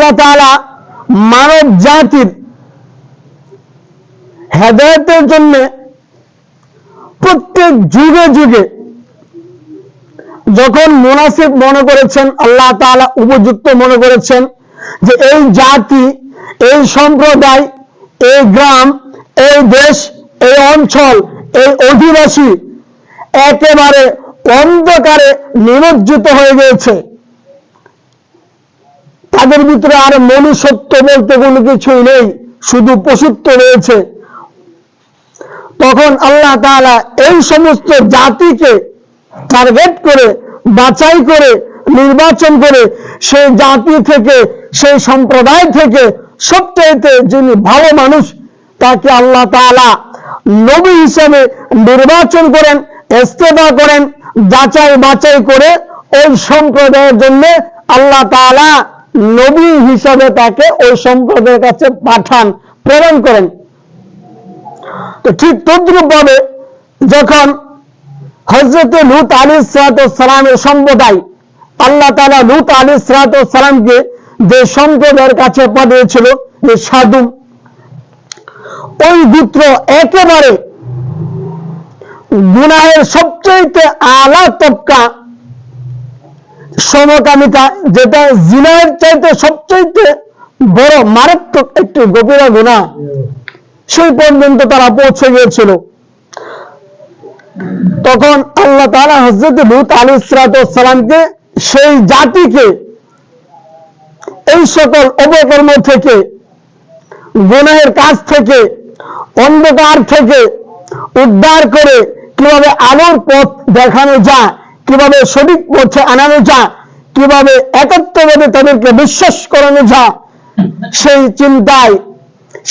আল্লাহ তাআলা মানব জাতির হেদায়েতের জন্য প্রত্যেক যুগে যুগে যখন মুনাসিব মনে করেছেন, আল্লাহ তাআলা উপযুক্ত মনে করেছেন যে এই জাতি, এই সম্প্রদায়, এই গ্রাম, এই দেশ, এই অঞ্চল, এই অধিবাসী একেবারে অন্ধকারে নিমজ্জিত হয়ে গিয়েছে, তাদের ভিতরে আর মনুষ্যত্ব বলতে কোনো কিছুই নেই, শুধু পশুত্ব রয়েছে। তখন আল্লাহ তাআলা এই সমস্ত জাতিকে টার্গেট করে, বাছাই করে, নির্বাচন করে সেই জাতি থেকে, সেই সম্প্রদায় থেকে সবচাইতে যিনি ভালো মানুষ তাকে আল্লাহ তাআলা নবী হিসেবে নির্বাচন করেন, ইস্তেফা করেন, যাচাই বাছাই করে ওই সম্প্রদায়ের জন্য আল্লাহ তাআলা নবী হিসাবে তাকে ওই সম্প্রদায়ের কাছে পাঠান, প্রেরণ করেন। তো ঠিক তদ্রূপ ভাবে যখন হযরত লূত আলাইহিস সালামের সম্প্রদায়, আল্লাহ তাআলা লূত আলাইহিস সালামকে যে সম্প্রদায়ের কাছে পাঠিয়েছিল, যে সাধু, ওই গোত্র একেবারে গুনাহের সবচেয়ে আলা তবকা সমকামিতা, যেটা জিনার চাইতে সবচেয়ে বড় মারাত্মক একটি গভীরা গুনাহ, সেই পর্যন্ত তারা পৌঁছে গিয়েছিল। তখন আল্লাহ তাআলা হযরত লূত আলাইহিস সালামকে, সেই জাতিকে এই সকল অপকর্ম থেকে, গুনাহের কাজ থেকে, অন্ধকার থেকে উদ্ধার করে কিভাবে আলোর পথ দেখানো যায়, কিভাবে সঠিক পথে আনানো যায়, কিভাবে একত্রভাবে তাদেরকে বিশ্বাস করানো যায়, সেই চিন্তায়,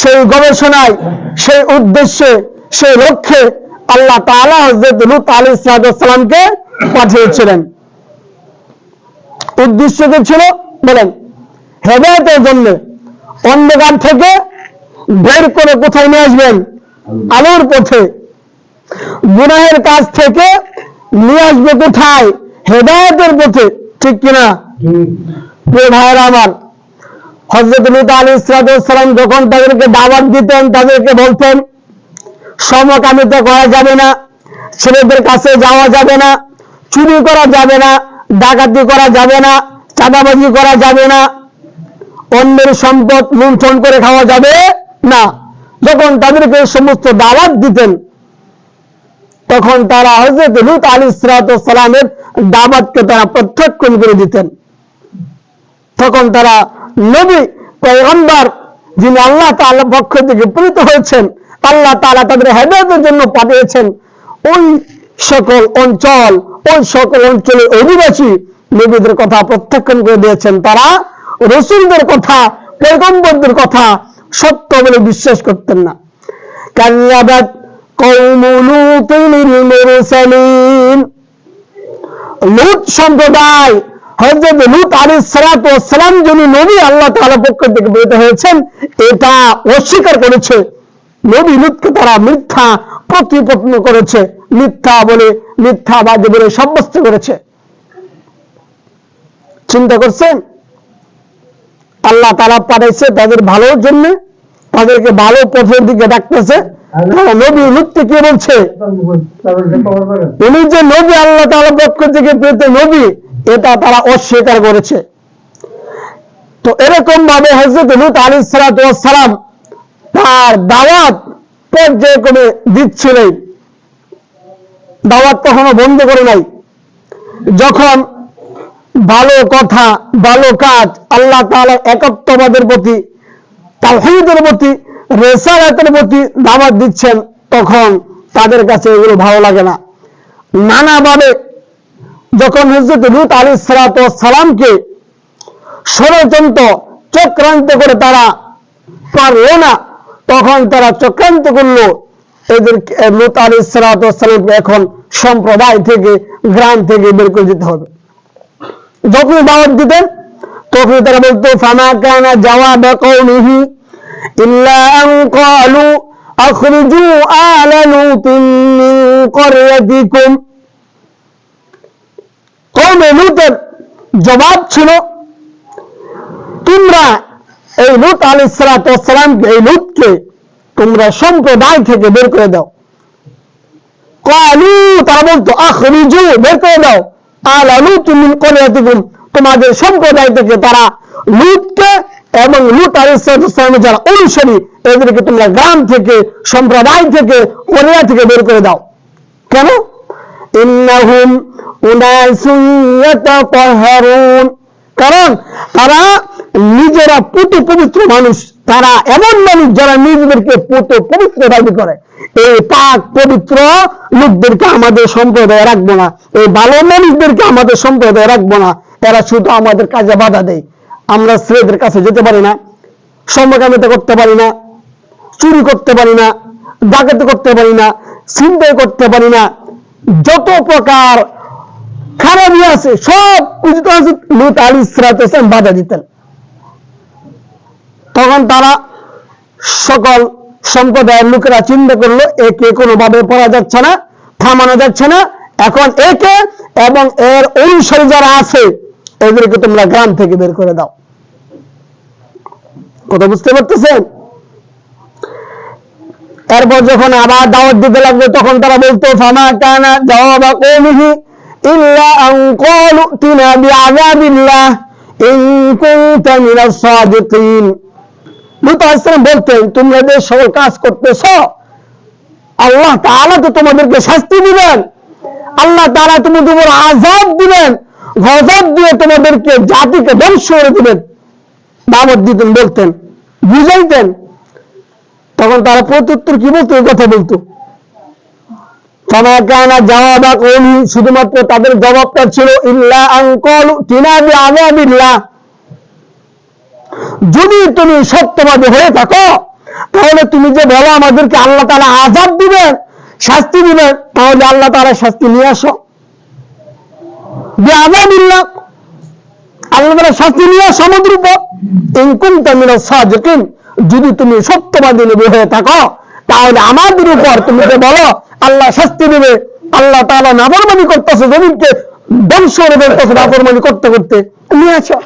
সেই গবেষণায়, সেই উদ্দেশ্যে, সেই লক্ষ্যে আল্লাহ তাআলা হযরত লূত আলাইহিস সালামকে পাঠিয়েছিলেন। উদ্দেশ্য কি ছিল বলেন? হেদায়েতের জন্য। অন্ধকার থেকে বের করে কোথায় নিয়ে আসবেন? আলোর পথে। গুনাহের কাজ থেকে নিয়ে আসবে কোথায়? হেদায়েতের পথে। ঠিক কিনা? প্রিয় ভাইরা আমার, হযরত লূত আলাইহিস সালাম যখন তাদেরকে দাওয়াত দিতেন, তাদেরকে বলতেন সমকামিতা করা যাবে না, ছেলেদের কাছে যাওয়া যাবে না, চুরি করা যাবে না, ডাকাতি করা যাবে না, চাঁদাবাজি করা যাবে না, অন্যের সম্পদ লুণ্ঠন করে খাওয়া যাবে না। যখন তাদেরকে সমস্ত দাওয়াত দিতেন, তখন তারা হযরত লূত আলাইহিস সালামের দাওয়াতকে তারা প্রত্যাখ্যান করে দিতেন। তখন তারা নবী পয়গম্বর, যিনি আল্লাহ তাআলার পক্ষ থেকে প্রেরিত হয়েছেন, আল্লাহ তাআলা তাদের হেদায়েতের জন্য পাঠিয়েছেন, ওই সকল অঞ্চল, ওই সকল অঞ্চলের অধিবাসী নবীদের কথা প্রত্যাখ্যান করে দিয়েছেন। তারা রাসূলদের কথা, পয়গম্বরদের কথা সত্য বলে বিশ্বাস করতেন না। কাযযাবাত কওমু লূতিল মুরসালিন, লূত সম্প্রদায়, হযরত লূত আলাইহিস সালাম যিনি নবী, আল্লাহ তাআলার পক্ষ থেকে প্রেরিত হয়েছেন, এটা অস্বীকার করেছে। নবী লূতকে তারা মিথ্যা প্রতিপন্ন করেছে, মিথ্যা বলে, মিথ্যাবাদী বলে সাব্যস্ত করেছে। চিন্তা করছেন? আল্লাহ তাআলা পাঠাইছে তাদের ভালোর জন্য, তাদেরকে ভালো পথের দিকে ডাকতেছে। নবী লূতকে কি বলছে? উনি যে নবী, আল্লাহ তাআলার পক্ষ থেকে প্রেরিত নবী, এটা তারা অস্বীকার করেছে। তো এরকম ভাবে হযরত লূত আলাইহিস সালাম তার দাওয়াত পর্যায়ক্রমে দিচ্ছিলেন, দাওয়াত কখনো বন্ধ করে নাই। যখন ভালো কথা, ভালো কাজ, আল্লাহ তাআলার একত্ববাদের প্রতি, তাওহীদের প্রতি, রিসালাতের প্রতি দাওয়াত দিচ্ছেন, তখন তাদের কাছে এগুলো ভালো লাগে না। নানাভাবে যখন হযরত লূত আলাইহিস সালামকে ষড়যন্ত্র চক্রান্ত করে তারা পারল না, তখন তারা চক্রান্ত করলো এদের লূত আলাইহিস সালামকে এখন সম্প্রদায় থেকে, গ্রাম থেকে বের করে দিতে হবে। যখন দাওয়াত দিতেন, তখন তারা বলতো ফামা কানা জাওয়াবা কওমিহি ইল্লা আন ক্বালু আখরিজু আলা লূতিন মিন ক্বরয়াতিকুম। কওমে লূতের জবাব ছিল, তোমরা এই লূত আলাইহিস সালামকে, এই লূতকে তোমরা সম্প্রদায় থেকে বের করে দাও। ক্বালু, তারা বলতো আখরিজু, বের করে দাও, আলা লূত মিন ক্বরিয়াতিকুম, তোমাদের সম্প্রদায় থেকে তারা লূতকে এবং লূত আলাইহিস সালামের যারা অনুসারী এদেরকে তোমরা গ্রাম থেকে, সম্প্রদায় থেকে, ক্বরিয়া থেকে বের করে দাও। কেন? ইন্নাহুম উনাসুন ইয়াতাতাহহারুন, কারণ তারা নিজেরা পুত পবিত্র মানুষ, তারা এমন মানুষ যারা নিজেদেরকে পুত পবিত্র দাবি করে। এই পাক পবিত্র লোকদেরকে আমাদের সম্প্রদায়ে রাখবো না, এই ভালো মানুষদেরকে আমাদের সম্প্রদায়ে রাখবো না, এরা শুধু আমাদের কাজে বাধা দেয়। আমরা ছেলেদের কাছে যেতে পারি না, সমকামিতা করতে পারি না, চুরি করতে পারি না, ডাকাতি করতে পারি না, ছিনতাই করতে পারি না, যত প্রকার খারাপই আছে সব কিছু তো আছে। লূত আলাইহিস সালাম বাধা দিতেন। তখন তারা সকল সম্প্রদায়ের লোকেরা চিন্তা করলো একে কোনোভাবে পড়া যাচ্ছে না, থামানো যাচ্ছে না, এখন একে এবং এর অনুসারী যারা আছে এদেরকে তোমরা গ্রাম থেকে বের করে দাও। কথা বুঝতে পারতেছেন? এরপর যখন আবার দাওয়াত দিতে লাগলো তখন তারা বলতো ফামা কানা জাওয়াবা কওমিহি ইল্লা আন ক্বালু তিনা বিআযাবিল্লাহ ইন কুনতা মিনাস সাদিকিন। লূত আলাইহিস সালাম বলতেন, তোমরা যে সকল কাজ করতেছো আল্লাহ তাআলা তো তোমাদেরকে শাস্তি দিবেন, আল্লাহ তাআলা তোমাদের উপর আযাব দিবেন, গজব দিয়ে তোমাদেরকে জাতিকে ধ্বংস করে দিবেন। দাওয়াত দিতেন, বলতেন, বুঝাইতেন। তখন তারা প্রত্যুত্তর কি বলতো? এই কথা বলতো। ফামা কানা জাওয়াবা কওমি, শুধুমাত্র তাদের জবাবটা ছিল ইল্লা আন ক্বালু তিনা বিআযাবিল্লাহ, যদি তুমি সত্যবাদী হয়ে থাকো তাহলে তুমি যে বলো আমাদেরকে আল্লাহ তাআলা আযাব দিবেন, শাস্তি দিবেন, তাহলে আল্লাহ তাআলা শাস্তি নিয়ে আসো। বিআযাবিল্লাহ, আল্লাহ তাআলা শাস্তি নিয়ে আসো আমাদের উপর। ইন কুনতা মিনাস সাদিকিন, যদি তুমি সত্যবাদী নবী হয়ে থাকো তাহলে আমাদের উপর তুমি যে বলো আল্লাহ শাস্তি দিবে, আল্লাহ তাআলা নাফরমানি করতেছে, জমিনকে ধ্বংস করে ফেলতেছে নাফরমানি করতে করতে, নিয়ে আসো।